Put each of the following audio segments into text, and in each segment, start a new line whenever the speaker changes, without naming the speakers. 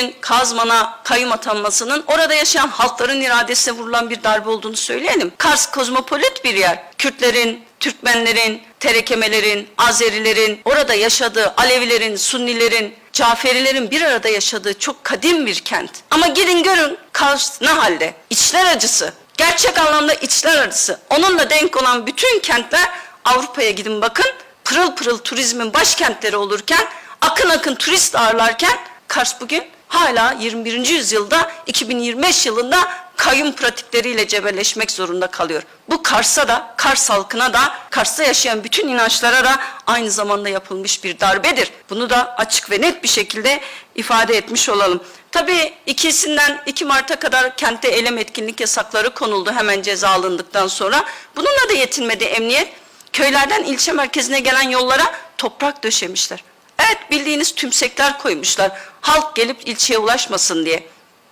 bugün Kazman'a kayyum atanmasının orada yaşayan halkların iradesine vurulan bir darbe olduğunu söyleyelim. Kars kozmopolit bir yer. Kürtlerin, Türkmenlerin, Terekemelerin, Azerilerin, orada yaşadığı Alevilerin, Sunnilerin, Caferilerin bir arada yaşadığı çok kadim bir kent. Ama gidin görün Kars ne halde? İçler acısı. Gerçek anlamda içler acısı. Onunla denk olan bütün kentler Avrupa'ya gidin bakın. Pırıl pırıl turizmin başkentleri olurken, akın akın turist ağırlarken Kars bugün hala 21. yüzyılda 2025 yılında kayyum pratikleriyle cebelleşmek zorunda kalıyor. Bu Kars'a da, Kars halkına da, Kars'ta yaşayan bütün inançlara da aynı zamanda yapılmış bir darbedir. Bunu da açık ve net bir şekilde ifade etmiş olalım. Tabii 2 Mart'a kadar kentte eylem etkinlik yasakları konuldu hemen ceza alındıktan sonra. Bununla da yetinmedi emniyet. Köylerden ilçe merkezine gelen yollara toprak döşemişler. Evet, bildiğiniz tümsekler koymuşlar. Halk gelip ilçeye ulaşmasın diye.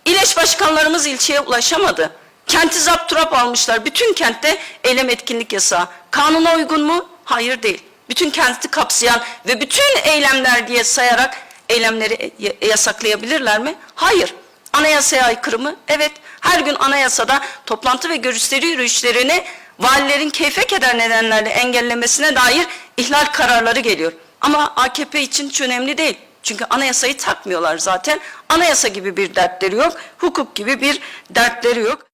İleş başkanlarımız ilçeye ulaşamadı. Kenti zapturap almışlar. Bütün kentte eylem etkinlik yasağı. Kanuna uygun mu? Hayır değil. Bütün kenti kapsayan ve bütün eylemler diye sayarak eylemleri yasaklayabilirler mi? Hayır. Anayasaya aykırı mı? Evet. Her gün anayasada toplantı ve gösteri yürüyüşlerini valilerin keyfe keder nedenlerle engellemesine dair ihlal kararları geliyor. Ama AKP için hiç önemli değil. Çünkü anayasayı takmıyorlar zaten. Anayasa gibi bir dertleri yok, hukuk gibi bir dertleri yok.